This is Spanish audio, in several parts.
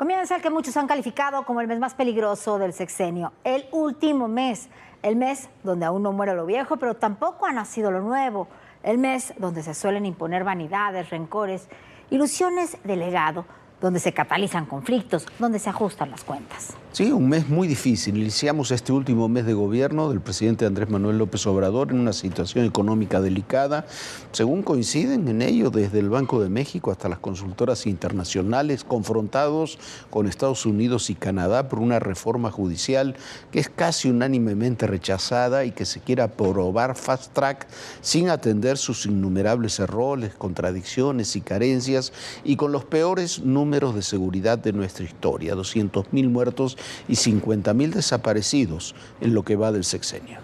Comienza el que muchos han calificado como el mes más peligroso del sexenio, el último mes, el mes donde aún no muere lo viejo, pero tampoco ha nacido lo nuevo, el mes donde se suelen imponer vanidades, rencores, ilusiones de legado, donde se catalizan conflictos, donde se ajustan las cuentas. Sí, un mes muy difícil. Iniciamos este último mes de gobierno del presidente Andrés Manuel López Obrador en una situación económica delicada. Según coinciden en ello desde el Banco de México hasta las consultoras internacionales, confrontados con Estados Unidos y Canadá por una reforma judicial que es casi unánimemente rechazada y que se quiere aprobar fast track sin atender sus innumerables errores, contradicciones y carencias, y con los peores números de seguridad de nuestra historia, 200.000 muertos y 50.000 desaparecidos en lo que va del sexenio.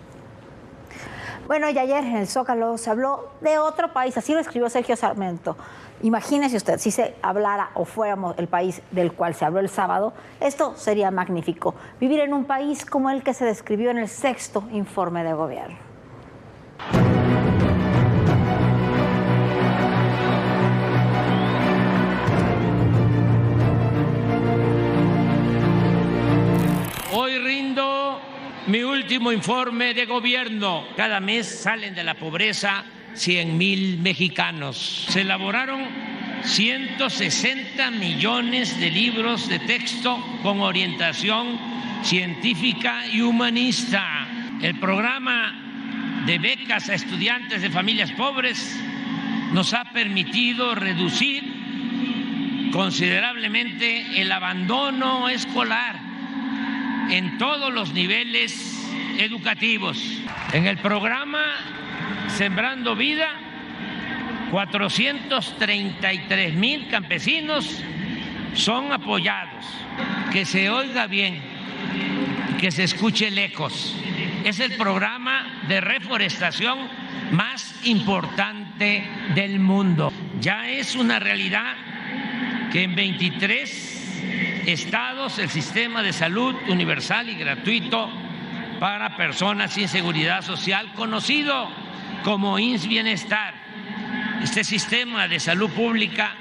Bueno, y ayer en el Zócalo se habló de otro país, así lo escribió Sergio Sarmiento. Imagínese usted, si se hablara o fuéramos el país del cual se habló el sábado, esto sería magnífico. Vivir en un país como el que se describió en el 6º informe de gobierno. Hoy rindo mi último informe de gobierno. Cada mes salen de la pobreza 100,000 mexicanos. Se elaboraron 160 millones de libros de texto con orientación científica y humanista. El programa de becas a estudiantes de familias pobres nos ha permitido reducir considerablemente el abandono escolar en todos los niveles educativos. En el programa Sembrando Vida, 433,000 campesinos son apoyados. Que se oiga bien, que se escuche lejos. Es el programa de reforestación más importante del mundo. Ya es una realidad que en 23 estados el sistema de salud universal y gratuito para personas sin seguridad social, conocido como IMSS Bienestar. Este sistema de salud pública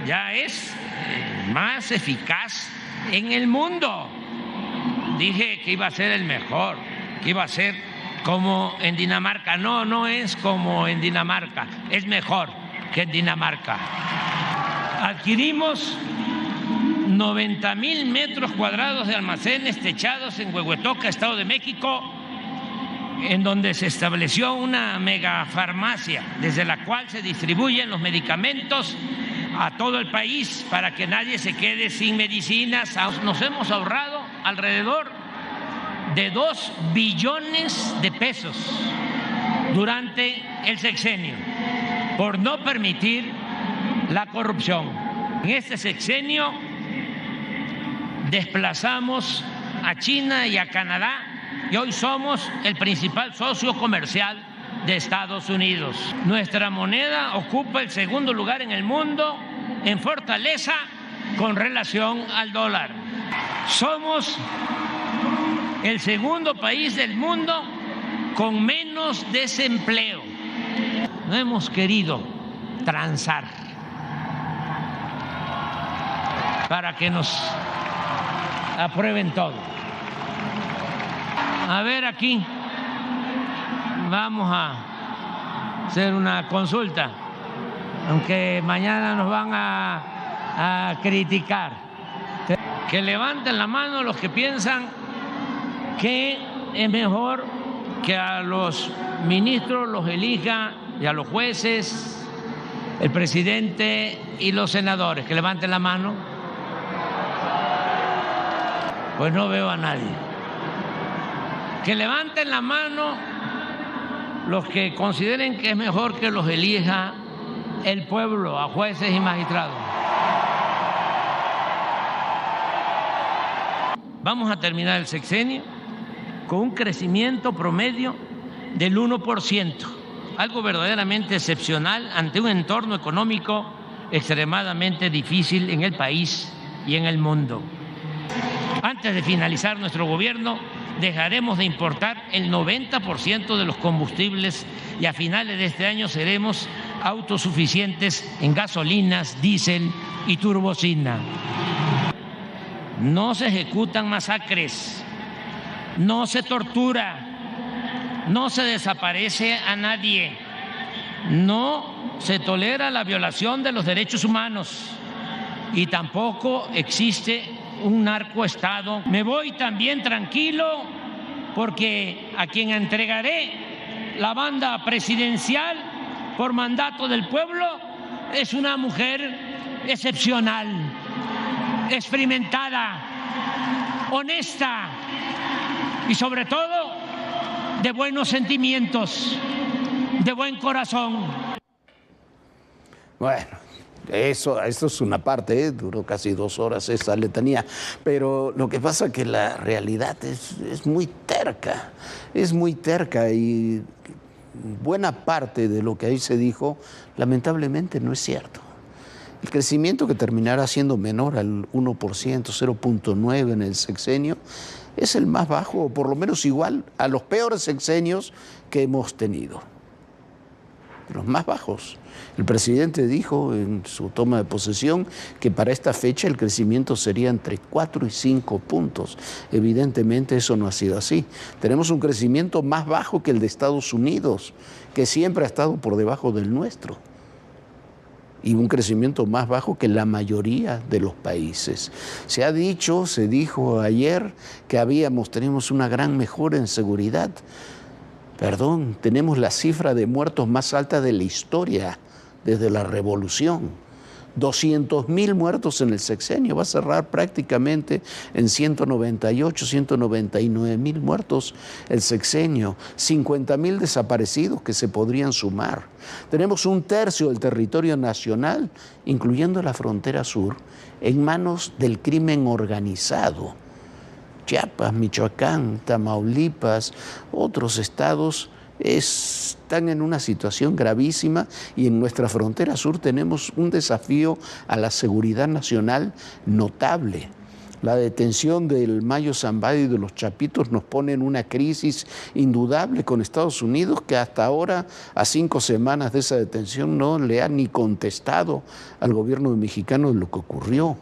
ya es el más eficaz en el mundo. Dije que iba a ser el mejor, que iba a ser como en Dinamarca. No, no es como en Dinamarca, es mejor que en Dinamarca. Adquirimos 90,000 metros cuadrados de almacenes techados en Huehuetoca, Estado de México, en donde se estableció una megafarmacia desde la cual se distribuyen los medicamentos a todo el país para que nadie se quede sin medicinas. Nos hemos ahorrado alrededor de 2 billones de pesos durante el sexenio por no permitir la corrupción. En este sexenio desplazamos a China y a Canadá y hoy somos el principal socio comercial de Estados Unidos. Nuestra moneda ocupa el 2.º lugar en el mundo en fortaleza con relación al dólar. Somos el 2.º país del mundo con menos desempleo. No hemos querido transar para que nos aprueben todo. A ver, aquí vamos a hacer una consulta, aunque mañana nos van a criticar. Que levanten la mano los que piensan que es mejor que a los ministros los elija y a los jueces, el presidente y los senadores. Que levanten la mano. Pues no veo a nadie. Que levanten la mano los que consideren que es mejor que los elija el pueblo, a jueces y magistrados. Vamos a terminar el sexenio con un crecimiento promedio del 1%, algo verdaderamente excepcional ante un entorno económico extremadamente difícil en el país y en el mundo. Antes de finalizar nuestro gobierno, dejaremos de importar el 90% de los combustibles y a finales de este año seremos autosuficientes en gasolinas, diésel y turbocina. no se ejecutan masacres, no se tortura, no se desaparece a nadie, no se tolera la violación de los derechos humanos y tampoco existe un narcoestado. Me voy también tranquilo porque a quien entregaré la banda presidencial por mandato del pueblo es una mujer excepcional, experimentada, honesta y sobre todo de buenos sentimientos, de buen corazón. Bueno, eso es una parte, duró casi 2 horas esa letanía, pero lo que pasa es que la realidad es muy terca y buena parte de lo que ahí se dijo lamentablemente no es cierto. El crecimiento que terminará siendo menor al 1%, 0.9 en el sexenio, es el más bajo, o por lo menos igual a los peores sexenios que hemos tenido. Los más bajos. El presidente dijo en su toma de posesión que para esta fecha el crecimiento sería entre 4 y 5 puntos. Evidentemente eso no ha sido así. Tenemos un crecimiento más bajo que el de Estados Unidos, que siempre ha estado por debajo del nuestro. Y un crecimiento más bajo que la mayoría de los países. Se dijo ayer que tenemos una gran mejora en seguridad. Perdón, tenemos la cifra de muertos más alta de la historia desde la revolución. 200.000 muertos en el sexenio, va a cerrar prácticamente en 198, 199.000 muertos el sexenio, 50.000 desaparecidos que se podrían sumar. Tenemos 1/3 del territorio nacional, incluyendo la frontera sur, en manos del crimen organizado. Chiapas, Michoacán, Tamaulipas, otros estados están en una situación gravísima y en nuestra frontera sur tenemos un desafío a la seguridad nacional notable. La detención del Mayo Zambada y de los Chapitos nos pone en una crisis indudable con Estados Unidos, que hasta ahora, a 5 semanas de esa detención, no le ha ni contestado al gobierno mexicano de lo que ocurrió.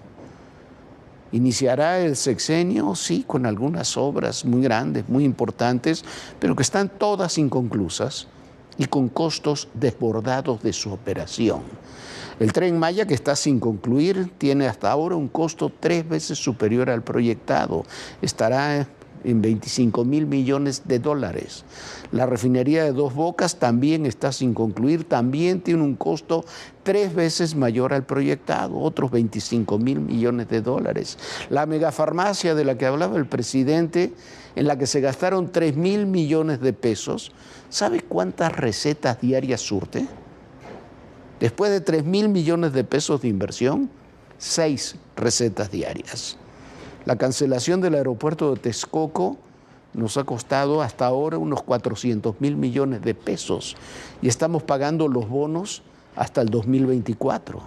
Iniciará el sexenio, sí, con algunas obras muy grandes, muy importantes, pero que están todas inconclusas y con costos desbordados de su operación. El Tren Maya, que está sin concluir, tiene hasta ahora un costo 3 veces superior al proyectado. Estará en 25.000 millones de dólares. La refinería de Dos Bocas también está sin concluir, también tiene un costo 3 veces mayor al proyectado, otros 25.000 millones de dólares. La megafarmacia de la que hablaba el presidente, en la que se gastaron 3.000 millones de pesos, ¿sabe cuántas recetas diarias surte? Después de 3.000 millones de pesos de inversión, 6 recetas diarias. La cancelación del aeropuerto de Texcoco nos ha costado hasta ahora unos 400.000 millones de pesos y estamos pagando los bonos hasta el 2024.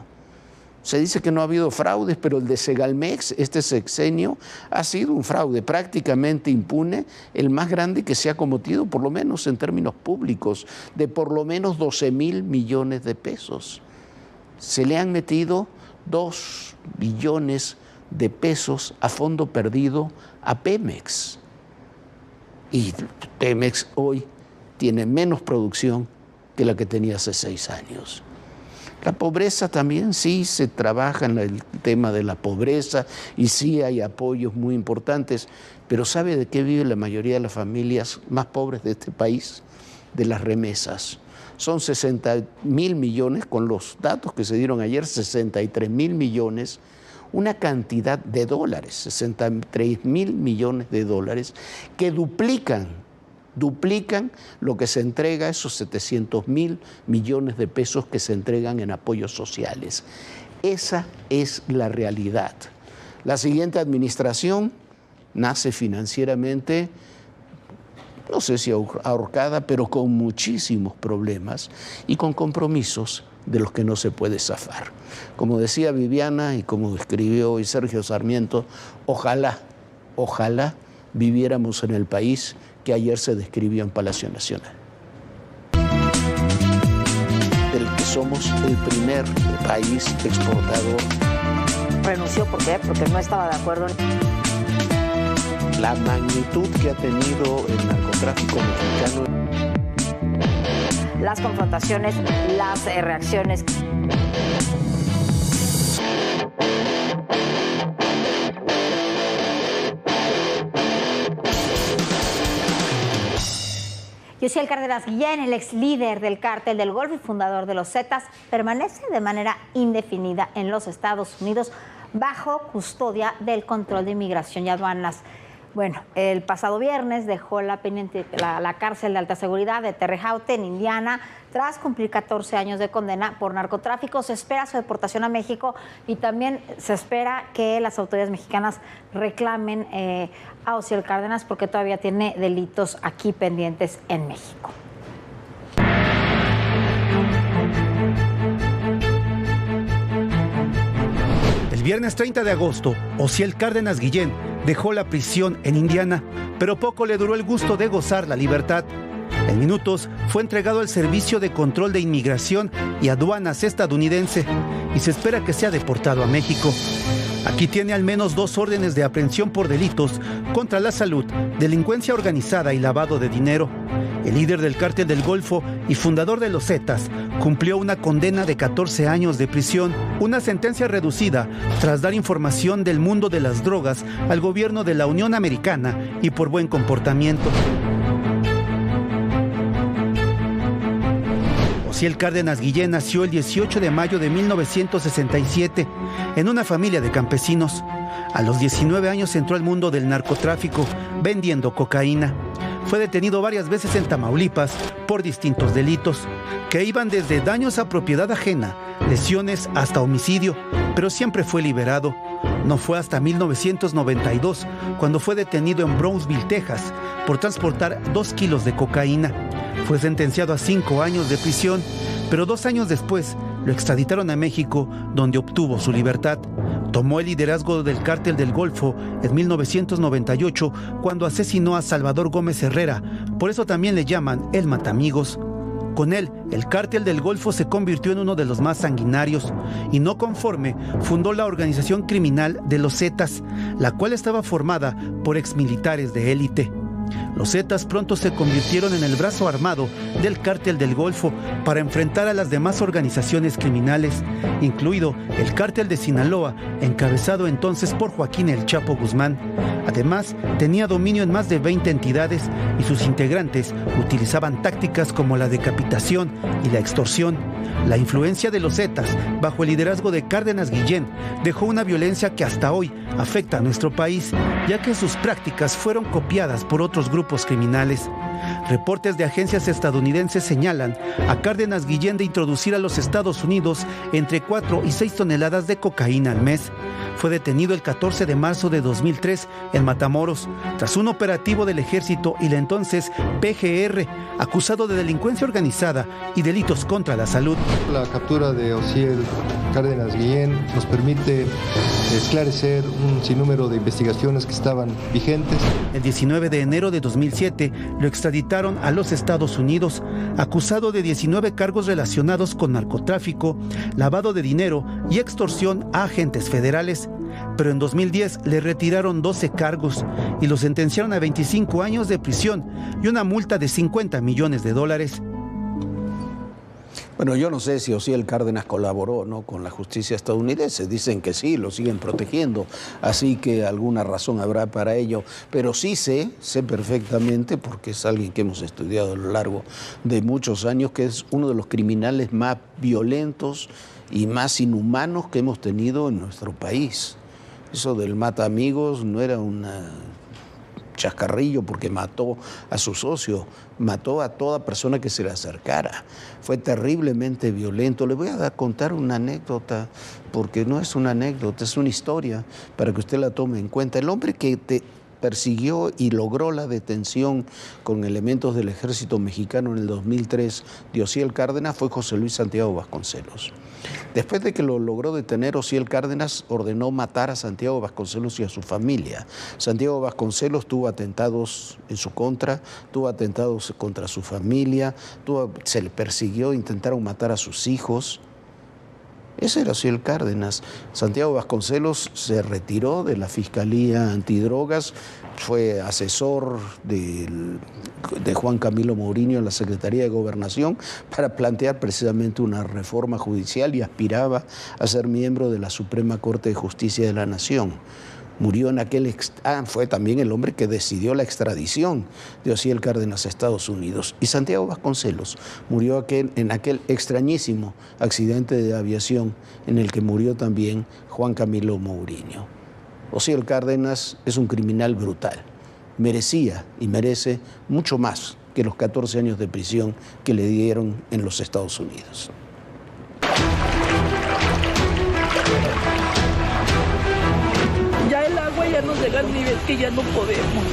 Se dice que no ha habido fraudes, pero el de Segalmex, este sexenio, ha sido un fraude prácticamente impune, el más grande que se ha cometido, por lo menos en términos públicos, de por lo menos 12.000 millones de pesos. Se le han metido 2 billones de pesos a fondo perdido a Pemex. Y Pemex hoy tiene menos producción que la que tenía hace 6 años. La pobreza también, sí se trabaja en el tema de la pobreza y sí hay apoyos muy importantes, pero ¿sabe de qué vive la mayoría de las familias más pobres de este país? De las remesas. Son 60.000 millones, con los datos que se dieron ayer, 63.000 millones, una cantidad de dólares, 63.000 millones de dólares, que duplican lo que se entrega, esos 700.000 millones de pesos que se entregan en apoyos sociales. Esa es la realidad. La siguiente administración nace financieramente, no sé si ahorcada, pero con muchísimos problemas y con compromisos de los que no se puede zafar. Como decía Viviana y como escribió hoy Sergio Sarmiento, ojalá viviéramos en el país que ayer se describió en Palacio Nacional. Del que somos el primer país exportador renunció. ¿Por qué? Porque no estaba de acuerdo. La magnitud que ha tenido el narcotráfico mexicano. Las confrontaciones, las reacciones. Yosiel Cárdenas Guillén, el ex líder del Cártel del Golfo y fundador de los Zetas, permanece de manera indefinida en los Estados Unidos bajo custodia del Control de Inmigración y Aduanas. Bueno, el pasado viernes dejó la cárcel de alta seguridad de Terre Haute en Indiana tras cumplir 14 años de condena por narcotráfico. Se espera su deportación a México y también se espera que las autoridades mexicanas reclamen a Yosiel Cárdenas porque todavía tiene delitos aquí pendientes en México. El viernes 30 de agosto, Yosiel Cárdenas Guillén dejó la prisión en Indiana, pero poco le duró el gusto de gozar la libertad. En minutos fue entregado al Servicio de Control de Inmigración y Aduanas estadounidense y se espera que sea deportado a México. Aquí tiene al menos 2 órdenes de aprehensión por delitos contra la salud, delincuencia organizada y lavado de dinero. El líder del Cártel del Golfo y fundador de los Zetas cumplió una condena de 14 años de prisión, una sentencia reducida tras dar información del mundo de las drogas al gobierno de la Unión Americana y por buen comportamiento. Yosiel Cárdenas Guillén nació el 18 de mayo de 1967 en una familia de campesinos. A los 19 años entró al mundo del narcotráfico vendiendo cocaína. Fue detenido varias veces en Tamaulipas por distintos delitos, que iban desde daños a propiedad ajena, lesiones hasta homicidio, pero siempre fue liberado. No fue hasta 1992 cuando fue detenido en Brownsville, Texas, por transportar 2 kilos de cocaína. Fue sentenciado a 5 años de prisión, pero 2 años después lo extraditaron a México, donde obtuvo su libertad. Tomó el liderazgo del Cártel del Golfo en 1998 cuando asesinó a Salvador Gómez Herrera, por eso también le llaman el Matamigos. Con él, el Cártel del Golfo se convirtió en uno de los más sanguinarios y no conforme, fundó la organización criminal de los Zetas, la cual estaba formada por exmilitares de élite. Los Zetas pronto se convirtieron en el brazo armado del Cártel del Golfo para enfrentar a las demás organizaciones criminales, incluido el Cártel de Sinaloa, encabezado entonces por Joaquín El Chapo Guzmán. Además, tenía dominio en más de 20 entidades y sus integrantes utilizaban tácticas como la decapitación y la extorsión. La influencia de los Zetas, bajo el liderazgo de Cárdenas Guillén, dejó una violencia que hasta hoy afecta a nuestro país, ya que sus prácticas fueron copiadas por otros grupos criminales. Reportes de agencias estadounidenses señalan a Cárdenas Guillén de introducir a los Estados Unidos entre 4 y 6 toneladas de cocaína al mes. Fue detenido el 14 de marzo de 2003 en Matamoros, tras un operativo del Ejército y la entonces PGR, acusado de delincuencia organizada y delitos contra la salud. La captura de Yosiel Cárdenas Guillén nos permite esclarecer un sinnúmero de investigaciones que estaban vigentes. El 19 de enero de 2007 lo extraditaron a los Estados Unidos, acusado de 19 cargos relacionados con narcotráfico, lavado de dinero y extorsión a agentes federales. Pero en 2010 le retiraron 12 cargos y lo sentenciaron a 25 años de prisión y una multa de $50 millones. Bueno, yo no sé si Yosiel Cárdenas colaboró, ¿no?, con la justicia estadounidense. Dicen que sí, lo siguen protegiendo, así que alguna razón habrá para ello. Pero sí sé perfectamente, porque es alguien que hemos estudiado a lo largo de muchos años, que es uno de los criminales más violentos y más inhumanos que hemos tenido en nuestro país. Eso del mata amigos no era una chascarrillo, porque mató a su socio, mató a toda persona que se le acercara. Fue terriblemente violento. Le voy a contar una anécdota, porque no es una anécdota, es una historia, para que usted la tome en cuenta. El hombre que persiguió y logró la detención con elementos del ejército mexicano en el 2003 de Yosiel Cárdenas fue José Luis Santiago Vasconcelos. Después de que lo logró detener, Yosiel Cárdenas ordenó matar a Santiago Vasconcelos y a su familia. Santiago Vasconcelos tuvo atentados en su contra, tuvo atentados contra su familia, se le persiguió, intentaron matar a sus hijos. Ese era Ociel Cárdenas. Santiago Vasconcelos se retiró de la Fiscalía Antidrogas, fue asesor de Juan Camilo Mourinho en la Secretaría de Gobernación para plantear precisamente una reforma judicial y aspiraba a ser miembro de la Suprema Corte de Justicia de la Nación. Murió en fue también el hombre que decidió la extradición de Ociel Cárdenas a Estados Unidos. Y Santiago Vasconcelos murió en aquel extrañísimo accidente de aviación en el que murió también Juan Camilo Mourinho. Ociel Cárdenas es un criminal brutal. Merecía y merece mucho más que los 14 años de prisión que le dieron en los Estados Unidos. Ya el agua ya nos llega al nivel que ya no podemos.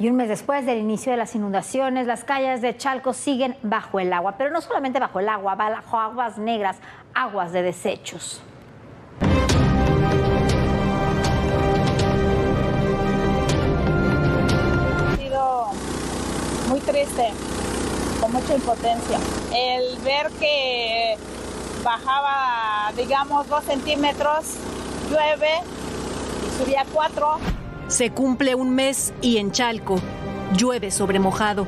Y un mes después del inicio de las inundaciones, las calles de Chalco siguen bajo el agua, pero no solamente bajo el agua, bajo aguas negras, aguas de desechos. Ha sido muy triste, con mucha impotencia. El ver que bajaba, digamos, 2 centímetros, llueve y subía 4. Se cumple un mes y en Chalco llueve sobre mojado.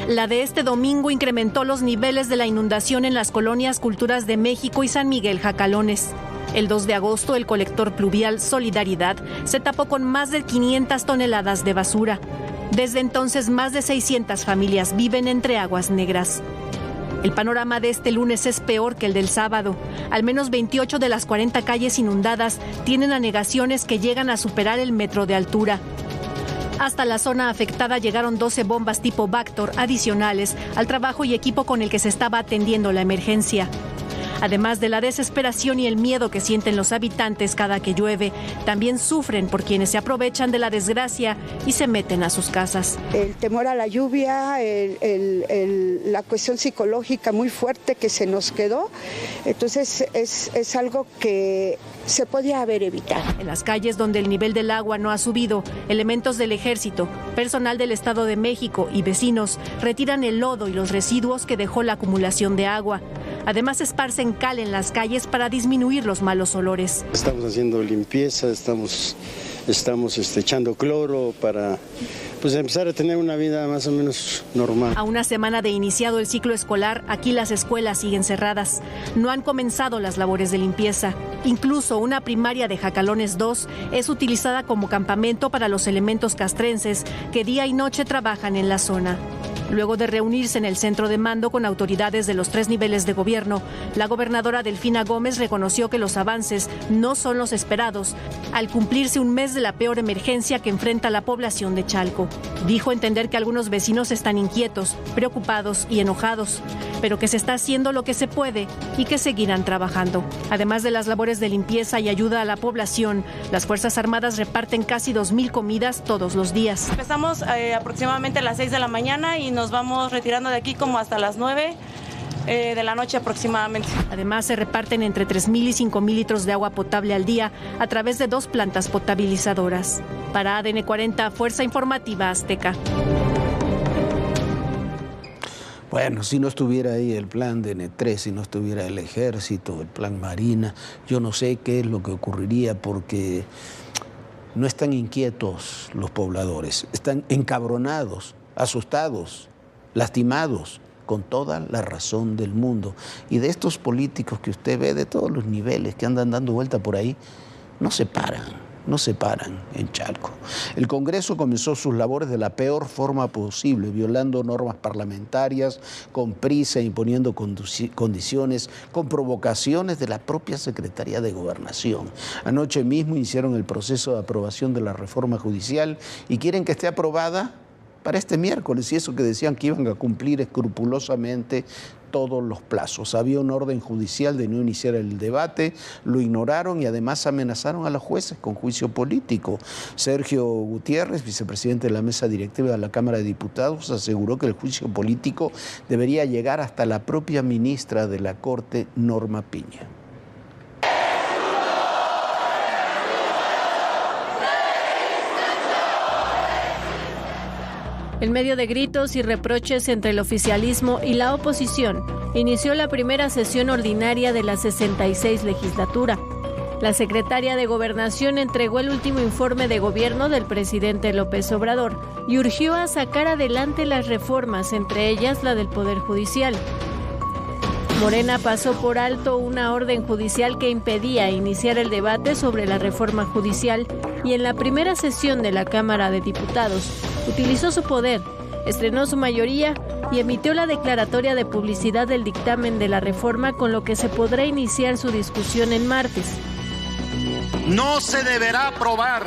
La de este domingo incrementó los niveles de la inundación en las colonias Culturas de México y San Miguel Jacalones. El 2 de agosto, el colector pluvial Solidaridad se tapó con más de 500 toneladas de basura. Desde entonces, más de 600 familias viven entre aguas negras. El panorama de este lunes es peor que el del sábado. Al menos 28 de las 40 calles inundadas tienen anegaciones que llegan a superar el metro de altura. Hasta la zona afectada llegaron 12 bombas tipo Bactor adicionales al trabajo y equipo con el que se estaba atendiendo la emergencia. Además de la desesperación y el miedo que sienten los habitantes cada que llueve, también sufren por quienes se aprovechan de la desgracia y se meten a sus casas. El temor a la lluvia, la cuestión psicológica muy fuerte que se nos quedó, entonces es algo que se podía haber evitado. En las calles donde el nivel del agua no ha subido, elementos del Ejército, personal del Estado de México y vecinos retiran el lodo y los residuos que dejó la acumulación de agua. Además, esparcen cal en las calles para disminuir los malos olores. Estamos haciendo limpieza, estamos echando cloro para empezar a tener una vida más o menos normal. A una semana de iniciado el ciclo escolar, aquí las escuelas siguen cerradas. No han comenzado las labores de limpieza. Incluso una primaria de Jacalones 2 es utilizada como campamento para los elementos castrenses que día y noche trabajan en la zona. Luego de reunirse en el centro de mando con autoridades de los 3 niveles de gobierno, la gobernadora Delfina Gómez reconoció que los avances no son los esperados al cumplirse un mes de la peor emergencia que enfrenta la población de Chalco. Dijo entender que algunos vecinos están inquietos, preocupados y enojados, pero que se está haciendo lo que se puede y que seguirán trabajando. Además de las labores de limpieza y ayuda a la población, las Fuerzas Armadas reparten casi 2,000 comidas todos los días. Empezamos aproximadamente a las 6 de la mañana y nos vamos retirando de aquí como hasta las 9 de la noche aproximadamente. Además, se reparten entre 3,000 y 5,000 litros de agua potable al día a través de 2 plantas potabilizadoras. Para ADN 40, Fuerza Informativa Azteca. Bueno, si no estuviera ahí el plan de N3, si no estuviera el Ejército, el plan Marina, yo no sé qué es lo que ocurriría, porque no están inquietos los pobladores, están encabronados, asustados, lastimados, con toda la razón del mundo. Y de estos políticos que usted ve de todos los niveles que andan dando vuelta por ahí, no se paran en Chalco. El Congreso comenzó sus labores de la peor forma posible, violando normas parlamentarias, con prisa, imponiendo condiciones, con provocaciones de la propia Secretaría de Gobernación. Anoche mismo iniciaron el proceso de aprobación de la reforma judicial y quieren que esté aprobada para este miércoles, y eso que decían que iban a cumplir escrupulosamente todos los plazos. Había un orden judicial de no iniciar el debate, lo ignoraron y además amenazaron a los jueces con juicio político. Sergio Gutiérrez, vicepresidente de la mesa directiva de la Cámara de Diputados, aseguró que el juicio político debería llegar hasta la propia ministra de la Corte, Norma Piña. En medio de gritos y reproches entre el oficialismo y la oposición, inició la primera sesión ordinaria de la 66 legislatura. La secretaria de Gobernación entregó el último informe de gobierno del presidente López Obrador y urgió a sacar adelante las reformas, entre ellas la del Poder Judicial. Morena pasó por alto una orden judicial que impedía iniciar el debate sobre la reforma judicial y en la primera sesión de la Cámara de Diputados utilizó su poder, estrenó su mayoría y emitió la declaratoria de publicidad del dictamen de la reforma, con lo que se podrá iniciar su discusión el martes. No se deberá aprobar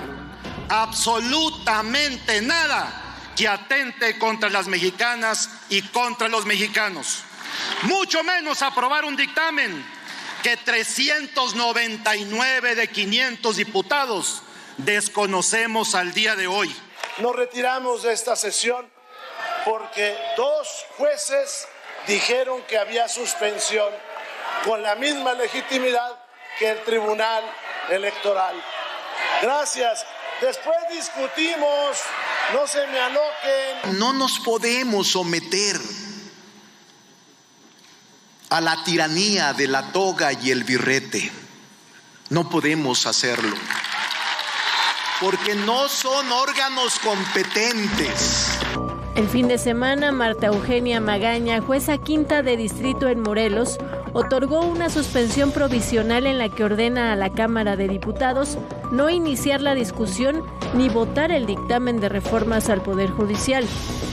absolutamente nada que atente contra las mexicanas y contra los mexicanos. Mucho menos aprobar un dictamen que 399 de 500 diputados desconocemos al día de hoy. Nos retiramos de esta sesión porque 2 jueces dijeron que había suspensión con la misma legitimidad que el Tribunal Electoral. Gracias. Después discutimos, no se me aloquen. No nos podemos someter a la tiranía de la toga y el birrete. No podemos hacerlo, porque no son órganos competentes. El fin de semana, Marta Eugenia Magaña, jueza quinta de distrito en Morelos, otorgó una suspensión provisional en la que ordena a la Cámara de Diputados no iniciar la discusión ni votar el dictamen de reformas al Poder Judicial.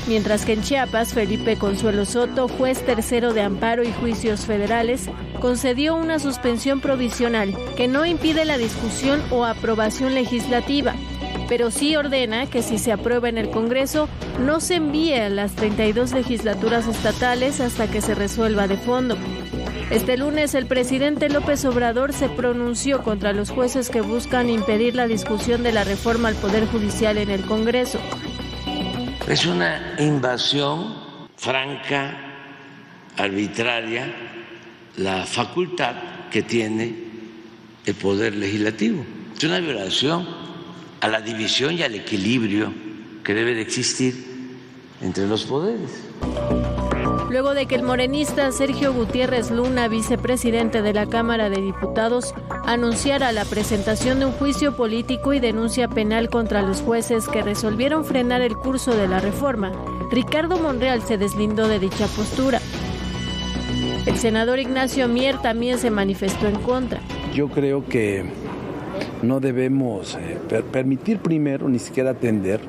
Mientras que en Chiapas, Felipe Consuelo Soto, juez tercero de amparo y juicios federales, concedió una suspensión provisional que no impide la discusión o aprobación legislativa, pero sí ordena que si se aprueba en el Congreso, no se envíe a las 32 legislaturas estatales hasta que se resuelva de fondo. Este lunes, el presidente López Obrador se pronunció contra los jueces que buscan impedir la discusión de la reforma al Poder Judicial en el Congreso. Es una invasión franca, arbitraria, la facultad que tiene el Poder Legislativo. Es una violación a la división y al equilibrio que debe de existir entre los poderes. Luego de que el morenista Sergio Gutiérrez Luna, vicepresidente de la Cámara de Diputados, anunciara la presentación de un juicio político y denuncia penal contra los jueces que resolvieron frenar el curso de la reforma, Ricardo Monreal se deslindó de dicha postura. El senador Ignacio Mier también se manifestó en contra. Yo creo que no debemos permitir primero ni siquiera atender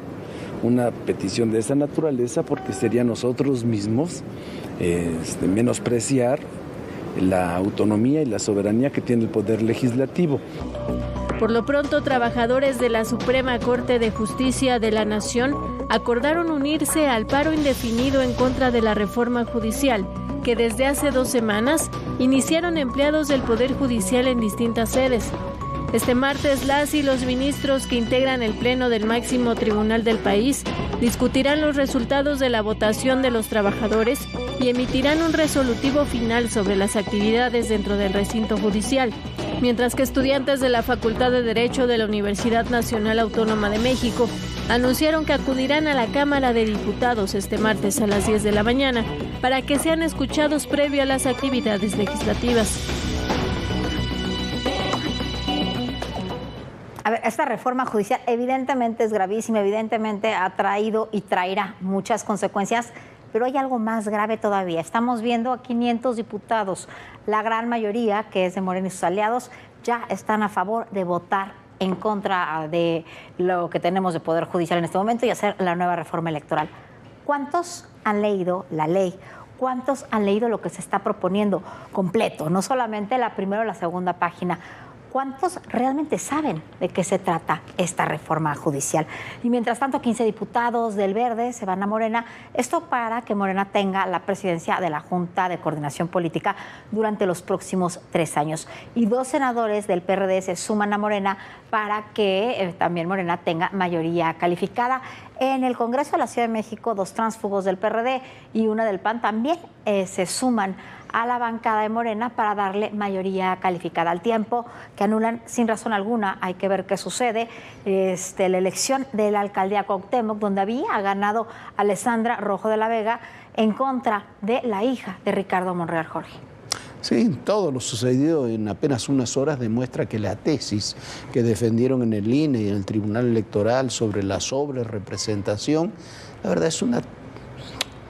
una petición de esa naturaleza, porque sería nosotros mismos menospreciar la autonomía y la soberanía que tiene el Poder Legislativo. Por lo pronto, trabajadores de la Suprema Corte de Justicia de la Nación acordaron unirse al paro indefinido en contra de la reforma judicial, que desde hace 2 semanas iniciaron empleados del Poder Judicial en distintas sedes. Este martes, las y los ministros que integran el Pleno del máximo tribunal del país discutirán los resultados de la votación de los trabajadores y emitirán un resolutivo final sobre las actividades dentro del recinto judicial, mientras que estudiantes de la Facultad de Derecho de la Universidad Nacional Autónoma de México anunciaron que acudirán a la Cámara de Diputados este martes a las 10 de la mañana para que sean escuchados previo a las actividades legislativas. A ver, esta reforma judicial evidentemente es gravísima, evidentemente ha traído y traerá muchas consecuencias, pero hay algo más grave todavía. Estamos viendo a 500 diputados, la gran mayoría, que es de Morena y sus aliados, ya están a favor de votar en contra de lo que tenemos de Poder Judicial en este momento y hacer la nueva reforma electoral. ¿Cuántos han leído la ley? ¿Cuántos han leído lo que se está proponiendo completo? No solamente la primera o la segunda página. ¿Cuántos realmente saben de qué se trata esta reforma judicial? Y mientras tanto, 15 diputados del Verde se van a Morena. Esto para que Morena tenga la presidencia de la Junta de Coordinación Política durante los próximos 3 años. Y 2 senadores del PRD se suman a Morena para que también Morena tenga mayoría calificada. En el Congreso de la Ciudad de México, 2 tránsfugos del PRD y una del PAN también se suman a la bancada de Morena para darle mayoría calificada. Al tiempo que anulan sin razón alguna, hay que ver qué sucede, la elección de la alcaldía Cuauhtémoc, donde había ganado Alessandra Rojo de la Vega en contra de la hija de Ricardo Monreal, Jorge. Sí, todo lo sucedido en apenas unas horas demuestra que la tesis que defendieron en el INE y en el Tribunal Electoral sobre la sobrerepresentación, la verdad es una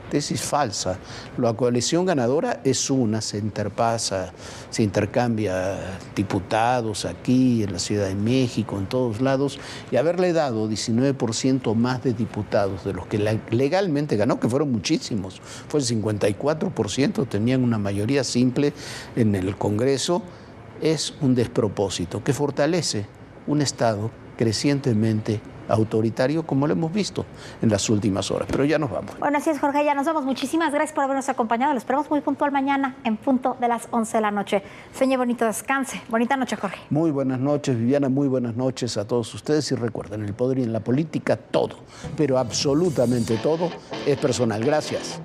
tesis falsa. La coalición ganadora es una, se interpasa, se intercambia diputados aquí, en la Ciudad de México, en todos lados, y haberle dado 19% más de diputados de los que legalmente ganó, que fueron muchísimos, fue el 54%, tenían una mayoría simple en el Congreso, es un despropósito que fortalece un Estado crecientemente autoritario, como lo hemos visto en las últimas horas. Pero ya nos vamos. Bueno, así es, Jorge, ya nos vamos. Muchísimas gracias por habernos acompañado. Lo esperamos muy puntual mañana, en punto de las 11 de la noche. Sueñe bonito, descanse. Bonita noche, Jorge. Muy buenas noches, Viviana. Muy buenas noches a todos ustedes. Y recuerden, en el poder y en la política, todo, pero absolutamente todo, es personal. Gracias.